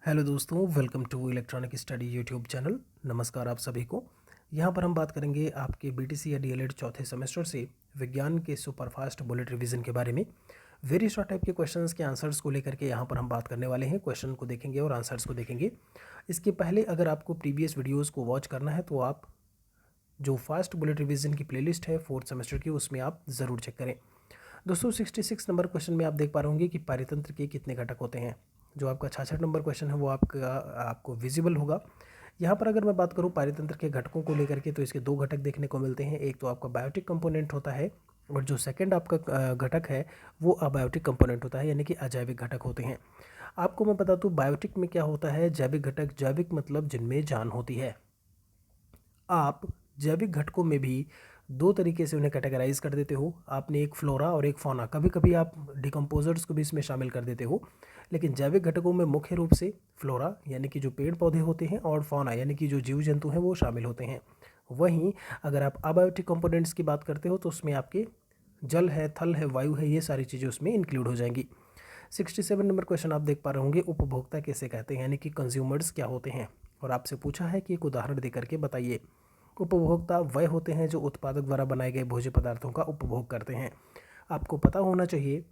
Hello दोस्तों, welcome to electronic study YouTube channel. नमस्कार आप सभी को। यहाँ पर हम बात करेंगे आपके बीटीसी या डीएलएड चौथे सेमेस्टर से विज्ञान के सुपरफास्ट बुलेट रिवीजन के बारे में। वेरी शॉर्ट टाइप के क्वेश्चंस के आंसर्स को लेकर के यहाँ पर हम बात करने वाले हैं। क्वेश्चन को देखेंगे और आंसर्स को देखेंगे। इसके पहले अगर आपको प्रीवियस वीडियोज़ को वॉच करना है तो आप जो फास्ट बुलेट रिवीजन की प्लेलिस्ट है फोर्थ सेमेस्टर की, उसमें आप ज़रूर चेक करें। दोस्तों 66 नंबर क्वेश्चन में आप देख पा रहे होंगे कि पारितंत्र के कितने घटक होते हैं। जो आपका 66 नंबर क्वेश्चन है वो आपको विजिबल होगा। यहाँ पर अगर मैं बात करूँ पारितंत्र के घटकों को लेकर के, तो इसके दो घटक देखने को मिलते हैं। एक तो आपका बायोटिक कंपोनेंट होता है और जो सेकंड आपका घटक है वो अबायोटिक कंपोनेंट होता है, यानी कि अजैविक घटक होते हैं। आपको मैं बता दूँ बायोटिक में क्या होता है। जैविक घटक, जैविक मतलब जिनमें जान होती है। आप जैविक घटकों में भी दो तरीके से उन्हें कैटेगराइज कर देते हो। आपने एक फ्लोरा और एक फौना, कभी कभी आप डिकम्पोजर्स को भी इसमें शामिल कर देते हो। लेकिन जैविक घटकों में मुख्य रूप से फ्लोरा यानी कि जो पेड़ पौधे होते हैं और फौना यानी कि जो जीव जंतु हैं वो शामिल होते हैं। वहीं अगर आप अबायोटिक कंपोनेंट्स की बात करते हो तो उसमें आपके जल है, थल है, वायु है, ये सारी चीज़ें उसमें इंक्लूड हो जाएंगी। 67 नंबर क्वेश्चन आप देख पा रहे होंगे, उपभोक्ता किसे कहते हैं, यानी कि कंज्यूमर्स क्या होते हैं। और आपसे पूछा है कि एक उदाहरण दे करके बताइए। उपभोक्ता वह होते हैं जो उत्पादक द्वारा बनाए गए भोज्य पदार्थों का उपभोग करते हैं। आपको पता होना चाहिए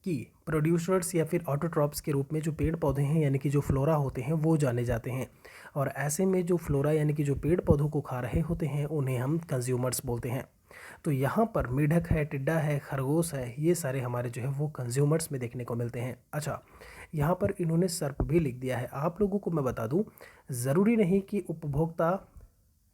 कि प्रोड्यूसर्स या फिर ऑटोट्रॉप्स के रूप में जो पेड़ पौधे हैं यानी कि जो फ्लोरा होते हैं वो जाने जाते हैं। और ऐसे में जो फ्लोरा यानी कि जो पेड़ पौधों को खा रहे होते हैं उन्हें हम कंज्यूमर्स बोलते हैं। तो यहाँ पर मेढक है, टिड्डा है, खरगोश है, ये सारे हमारे जो है वो कंज्यूमर्स में देखने को मिलते हैं। अच्छा, यहाँ पर इन्होंने सर्प भी लिख दिया है। आप लोगों को मैं बता दूँ, ज़रूरी नहीं कि उपभोक्ता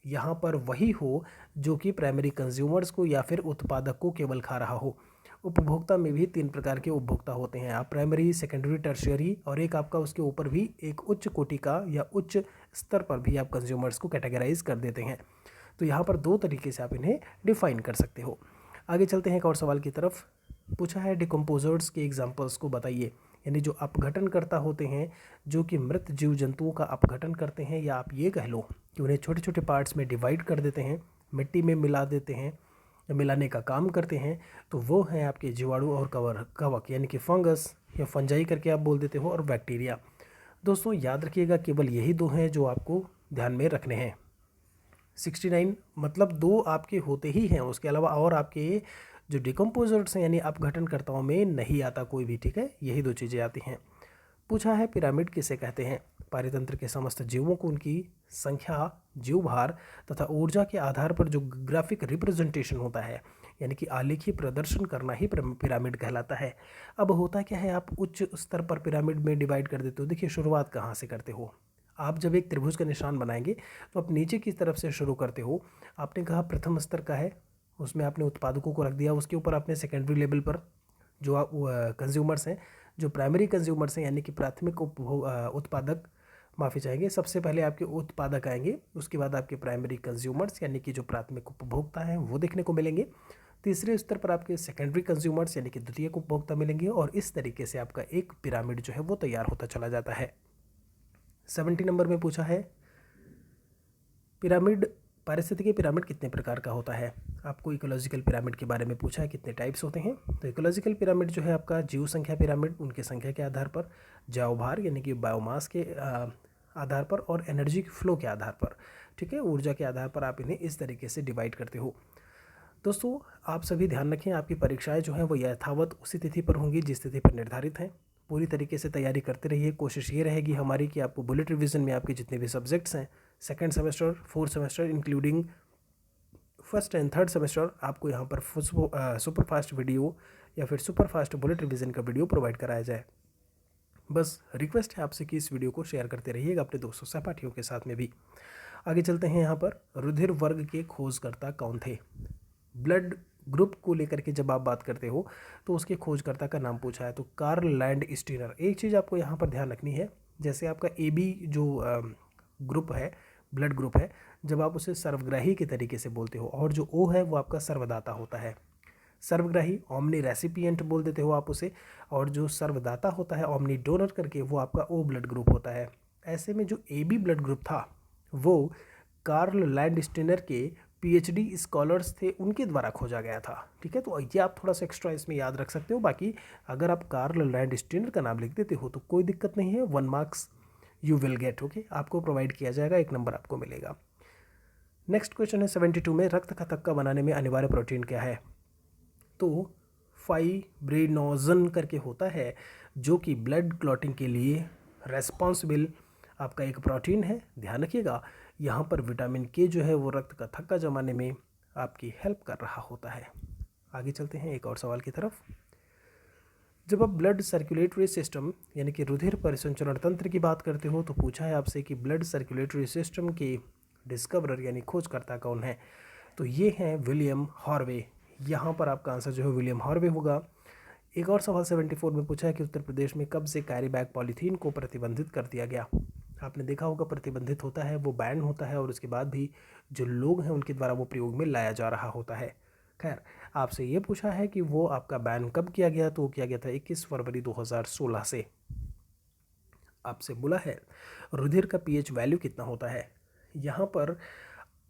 यहाँ पर वही हो जो कि प्राइमरी कंज्यूमर्स को या फिर उत्पादक को केवल खा रहा हो। उपभोक्ता में भी तीन प्रकार के उपभोक्ता होते हैं। आप प्राइमरी, सेकेंडरी, टर्शियरी, और एक आपका उसके ऊपर भी एक उच्च कोटि का या उच्च स्तर पर भी आप कंज्यूमर्स को कैटेगराइज कर देते हैं। तो यहाँ पर दो तरीके से आप इन्हें डिफाइन कर सकते हो। आगे चलते हैं एक और सवाल की तरफ। पूछा है डिकम्पोजर्स के एग्जाम्पल्स को बताइए, यानी जो अपघटनकर्ता होते हैं जो कि मृत जीव जंतुओं का अपघटन करते हैं, या आप ये कह लो कि उन्हें छोटे छोटे पार्ट्स में डिवाइड कर देते हैं, मिट्टी में मिला देते हैं या मिलाने का काम करते हैं। तो वो हैं आपके जीवाणु और कवक यानी कि फंगस या फंजाई करके आप बोल देते हो, और बैक्टीरिया। दोस्तों याद रखिएगा केवल यही दो हैं जो आपको ध्यान में रखने हैं। 69 मतलब दो आपके होते ही हैं, उसके अलावा और आपके जो डिकम्पोजर्स हैं यानी अपघटनकर्ताओं में नहीं आता कोई भी। ठीक है, यही दो चीज़ें आती हैं। पूछा है पिरामिड किसे कहते हैं। पारितंत्र के समस्त जीवों को उनकी संख्या, जीव भार तथा ऊर्जा के आधार पर जो ग्राफिक रिप्रेजेंटेशन होता है यानी कि आलेखीय प्रदर्शन करना ही पिरामिड कहलाता है। अब होता क्या है, आप उच्च स्तर पर पिरामिड में डिवाइड कर देते हो। देखिए शुरुआत कहाँ से करते हो। आप जब एक त्रिभुज का निशान बनाएंगे तो आप नीचे की तरफ से शुरू करते हो। आपने कहा प्रथम स्तर का है, उसमें आपने उत्पादकों को रख दिया। उसके ऊपर आपने सेकेंडरी लेवल पर जो आप कंज्यूमर्स हैं, जो प्राइमरी कंज्यूमर्स हैं यानी कि प्राथमिक उत्पादक, माफ़ी चाहेंगे, सबसे पहले आपके उत्पादक आएंगे, उसके बाद आपके प्राइमरी कंज्यूमर्स यानी कि जो प्राथमिक उपभोक्ता हैं वो देखने को मिलेंगे। तीसरे स्तर पर आपके सेकेंडरी कंज्यूमर्स यानी कि द्वितीयक उपभोक्ता मिलेंगे, और इस तरीके से आपका एक पिरामिड जो है वो तैयार होता चला जाता है। 70 नंबर में पूछा है पिरामिड, पारिस्थितिकी पिरामिड कितने प्रकार का होता है। आपको इकोलॉजिकल पिरामिड के बारे में पूछा है, कितने टाइप्स होते हैं। तो इकोलॉजिकल पिरामिड जो है आपका जीव संख्या पिरामिड, उनकी संख्या के आधार पर, जैवभार यानी कि बायोमास के आधार पर, और एनर्जी फ्लो के आधार पर, ठीक है, ऊर्जा के आधार पर आप इन्हें इस तरीके से डिवाइड करते हो। दोस्तों आप सभी ध्यान रखें, आपकी परीक्षाएं जो हैं वो यथावत उसी तिथि पर होंगी जिस तिथि पर निर्धारित हैं। पूरी तरीके से तैयारी करते रहिए। कोशिश ये रहेगी हमारी कि आपको बुलेट रिवीजन में आपके जितने भी सब्जेक्ट्स हैं, second semester, fourth semester including first and third semester, आपको यहाँ पर सुपर फास्ट वीडियो या फिर सुपर फास्ट बुलेट रिवीजन का वीडियो प्रोवाइड कराया जाए। बस रिक्वेस्ट है आपसे कि इस वीडियो को शेयर करते रहिएगा अपने दोस्तों सहपाठियों के साथ में भी। आगे चलते हैं। यहाँ पर रुधिर वर्ग के खोजकर्ता कौन थे। ब्लड ग्रुप को लेकर के जब आप बात करते हो तो उसके खोजकर्ता का नाम पूछा है, तो कार्ल लैंड स्टीनर। एक चीज़ आपको यहाँ पर ध्यान रखनी है, जैसे आपका AB जो ग्रुप है, ब्लड ग्रुप है, जब आप उसे सर्वग्राही के तरीके से बोलते हो, और जो O है वो आपका सर्वदाता होता है। सर्वग्राही ओमनी रेसिपिएंट बोल देते हो आप उसे, और जो सर्वदाता होता है ओमनी डोनर करके, वो आपका O ब्लड ग्रुप होता है। ऐसे में जो AB ब्लड ग्रुप था वो कार्ल लैंड स्टीनर के पीएचडी स्कॉलर्स थे उनके द्वारा खोजा गया था। ठीक है, तो ये आप थोड़ा सा एक्स्ट्रा इसमें याद रख सकते हो। बाकी अगर आप कार्ल लैंडस्टीनर का नाम लिख देते हो तो कोई दिक्कत नहीं है, 1 marks you will get. Okay, आपको प्रोवाइड किया जाएगा, 1 नंबर आपको मिलेगा। नेक्स्ट क्वेश्चन है 72 में, रक्त का थक्का बनाने में अनिवार्य प्रोटीन क्या है? तो फाइब्रिनोजन करके होता है, जो कि ब्लड क्लॉटिंग के लिए रेस्पॉन्सिबल आपका एक प्रोटीन है। ध्यान रखिएगा, यहाँ पर विटामिन के जो है वो रक्त का थक्का जमाने में आपकी हेल्प कर रहा होता है। आगे चलते हैं एक और सवाल की तरफ। जब आप ब्लड सर्कुलेटरी सिस्टम यानी कि रुधिर परिसंचरण तंत्र की बात करते हो तो पूछा है आपसे कि ब्लड सर्कुलेटरी सिस्टम के डिस्कवरर यानी खोजकर्ता कौन है? तो ये हैं विलियम हार्वे। यहाँ पर आपका आंसर जो है विलियम हार्वे होगा। एक और सवाल 74 में पूछा है कि उत्तर प्रदेश में कब से कैरी बैग पॉलीथीन को प्रतिबंधित कर दिया गया? आपने देखा होगा प्रतिबंधित होता है वो बैन होता है और उसके बाद भी जो लोग हैं उनके द्वारा वो प्रयोग में लाया जा रहा होता है। खैर, आपसे ये पूछा है कि वो आपका बैन कब किया गया, तो वो किया गया था 21 फरवरी 2016 से। आपसे बोला है रुधिर का पीएच वैल्यू कितना होता है? यहाँ पर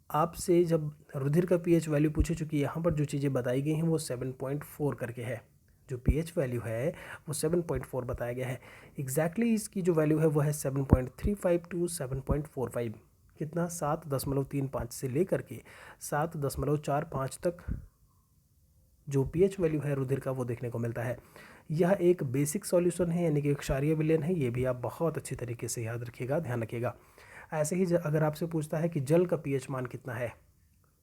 आपसे जब रुधिर का पीएच वैल्यू पूछे, चूँकि यहाँ पर जो चीज़ें बताई गई हैं वो 7.4 करके है। जो पीएच वैल्यू है वो 7.4 बताया गया है। एग्जैक्टली इसकी जो वैल्यू है वो है 7.35 टू 7.45। कितना? 7.35 से लेकर के 7.45 तक जो पीएच वैल्यू है रुधिर का वो देखने को मिलता है। यह एक बेसिक सॉल्यूशन है यानी कि एक क्षारीय विलयन है। ये भी आप बहुत अच्छी तरीके से याद रखिएगा, ध्यान रखिएगा। ऐसे ही अगर आपसे पूछता है कि जल का पीएच मान कितना है,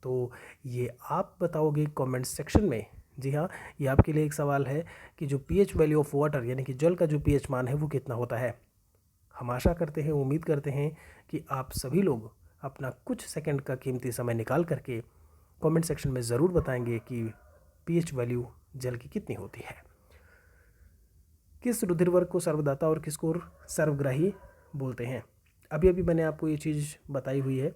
तो ये आप बताओगे कमेंट सेक्शन में। जी हाँ, ये आपके लिए एक सवाल है कि जो पीएच वैल्यू ऑफ वाटर यानी कि जल का जो पीएच मान है वो कितना होता है। हम आशा करते हैं, उम्मीद करते हैं कि आप सभी लोग अपना कुछ सेकंड का कीमती समय निकाल करके कमेंट सेक्शन में ज़रूर बताएंगे कि पीएच वैल्यू जल की कितनी होती है। किस रुधिर वर्ग को सर्वदाता और किसको सर्वग्राही बोलते हैं? अभी अभी मैंने आपको ये चीज़ बताई हुई है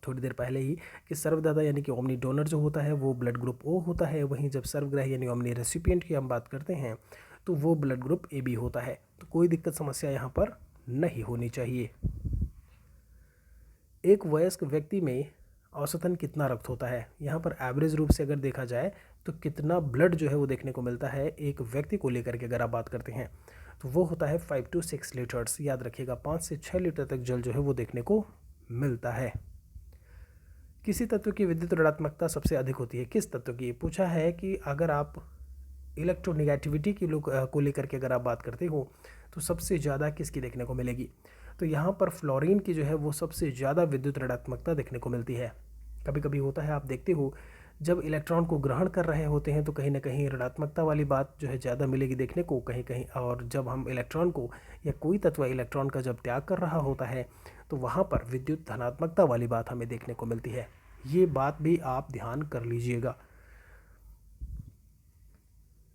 थोड़ी देर पहले ही कि सर्वदाता यानी कि ओमनी डोनर जो होता है वो ब्लड ग्रुप ओ होता है। वहीं जब सर्वग्राही यानी ओमनी रेसिपिएंट की हम बात करते हैं तो वो ब्लड ग्रुप ए बी होता है। तो कोई दिक्कत समस्या यहाँ पर नहीं होनी चाहिए। एक वयस्क व्यक्ति में औसतन कितना रक्त होता है? यहाँ पर एवरेज रूप से अगर देखा जाए तो कितना ब्लड जो है वो देखने को मिलता है एक व्यक्ति को लेकर के अगर आप बात करते हैं तो वो होता है 5 to 6 लीटर्स। याद रखिएगा, 5 से 6 लीटर तक जल जो है वो देखने को मिलता है। किसी तत्व की विद्युत ऋणात्मकता सबसे अधिक होती है? किस तत्व की? पूछा है कि अगर आप इलेक्ट्रोनिगेटिविटी की को लेकर के अगर आप बात करते हो तो सबसे ज़्यादा किसकी देखने को मिलेगी? तो यहाँ पर फ्लोरीन की जो है वो सबसे ज़्यादा विद्युत ऋणात्मकता देखने को मिलती है। कभी कभी होता है, आप देखते हो जब इलेक्ट्रॉन को ग्रहण कर रहे होते हैं तो कहीं ना कहीं ऋणात्मकता वाली बात जो है ज़्यादा मिलेगी देखने को कहीं कहीं, और जब हम इलेक्ट्रॉन को या कोई तत्व इलेक्ट्रॉन का जब त्याग कर रहा होता है तो वहाँ पर विद्युत धनात्मकता वाली बात हमें देखने को मिलती है। ये बात भी आप ध्यान कर लीजिएगा।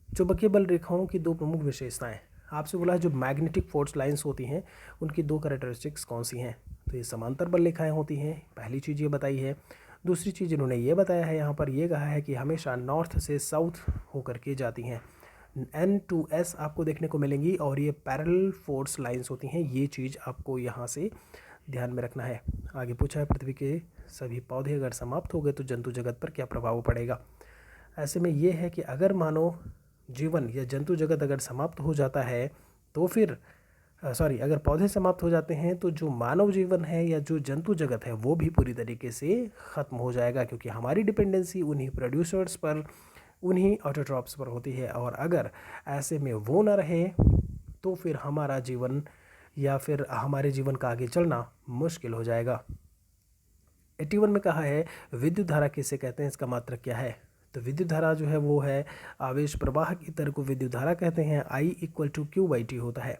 चुंबकीय बल रेखाओं की 2 प्रमुख विशेषताएं। आपसे बोला है जो मैग्नेटिक फोर्स लाइंस होती हैं उनकी 2 कैरेक्टरिस्टिक्स कौन सी हैं? तो ये समांतर बल रेखाएं होती हैं, पहली चीज़ ये बताई है। दूसरी चीज़ इन्होंने ये बताया है, यहाँ पर ये कहा है कि हमेशा नॉर्थ से साउथ होकर के जाती हैं। N2S आपको देखने को मिलेंगी और ये पैरेलल फोर्स लाइंस होती हैं। ये चीज़ आपको यहाँ से ध्यान में रखना है। आगे पूछा है पृथ्वी के सभी पौधे अगर समाप्त हो गए तो जंतु जगत पर क्या प्रभाव पड़ेगा? ऐसे में ये है कि अगर मानो जीवन या जंतु जगत अगर समाप्त हो जाता है तो फिर अगर पौधे समाप्त हो जाते हैं तो जो मानव जीवन है या जो जंतु जगत है वो भी पूरी तरीके से ख़त्म हो जाएगा, क्योंकि हमारी डिपेंडेंसी उन्हीं प्रोड्यूसर्स पर, उन्हीं ऑटोट्रॉप्स पर होती है। और अगर ऐसे में वो ना रहे तो फिर हमारा जीवन या फिर हमारे जीवन का आगे चलना मुश्किल हो जाएगा। 81 में कहा है विद्युत धारा किसे कहते हैं, इसका मात्रक क्या है? तो विद्युत धारा जो है वो है आवेश प्रवाह की तरह को विद्युत धारा कहते हैं। I = Q/T होता है।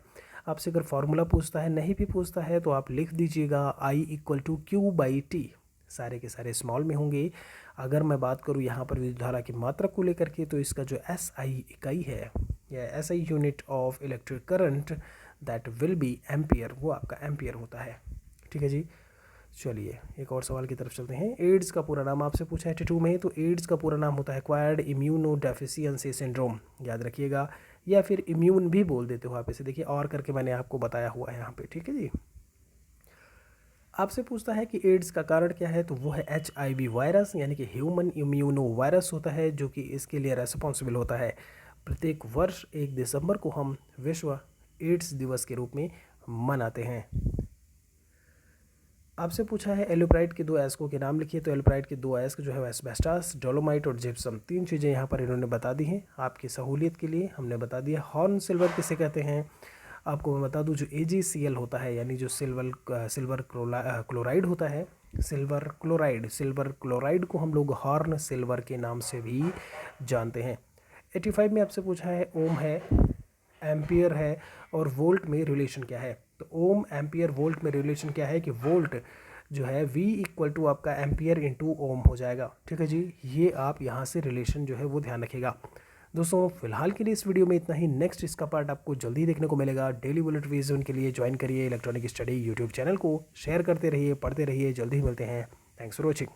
आपसे अगर फॉर्मूला पूछता है, नहीं भी पूछता है, तो आप लिख दीजिएगा I = Q/T। सारे के सारे स्मॉल में होंगे। अगर मैं बात करूँ यहाँ पर विद्युत धारा की मात्रक को लेकर के, तो इसका जो SI इकाई है या SI unit of electric current that will be ampere, वो आपका एम्पियर होता है। ठीक है जी, चलिए एक और सवाल की तरफ चलते हैं। एड्स का पूरा नाम आपसे पूछा है 82 में, तो एड्स का पूरा नाम होता है एक्वायर्ड इम्यूनो डेफिशिएंसी सिंड्रोम। याद रखिएगा, या फिर इम्यून भी बोल देते हो आप इसे। देखिए और करके मैंने आपको बताया हुआ है यहाँ पे। ठीक है जी, आपसे पूछता है कि एड्स का कारण क्या है, तो वो है HIV वायरस, यानी कि ह्यूमन इम्यूनो वायरस होता है, जो कि इसके लिए रेस्पॉन्सिबल होता है। प्रत्येक वर्ष 1 दिसंबर को हम विश्व एड्स दिवस के रूप में मनाते हैं। आपसे पूछा है एल्यूप्राइड के 2 अयस्कों के नाम लिखिए, तो एल्यूप्राइड के 2 अयस्क जो है एस्बेस्टॉस, डोलोमाइट और जिप्सम, 3 चीज़ें यहाँ पर इन्होंने बता दी हैं आपकी सहूलियत के लिए। हमने बता दिया हॉर्न सिल्वर किसे कहते हैं। आपको मैं बता दूं, जो AgCl होता है, यानी जो सिल्वर क्लोराइड होता है, सिल्वर क्लोराइड को हम लोग हॉर्न सिल्वर के नाम से भी जानते हैं। 85 में आपसे पूछा है ओम है, एम्पियर है और वोल्ट में रिलेशन क्या है। तो ओम, एम्पियर, वोल्ट में रिलेशन क्या है कि वोल्ट जो है V इक्वल टू आपका एम्पियर इंटू ओम हो जाएगा। ठीक है जी, ये आप यहाँ से रिलेशन जो है वो ध्यान रखिएगा। दोस्तों फिलहाल के लिए इस वीडियो में इतना ही। नेक्स्ट इसका पार्ट आपको जल्दी देखने को मिलेगा। डेली बुलेट रिवीजन के लिए ज्वाइन करिए इलेक्ट्रॉनिक स्टडी यूट्यूब चैनल को, शेयर करते रहिए, पढ़ते रहिए। जल्दी मिलते हैं। Thanks for watching.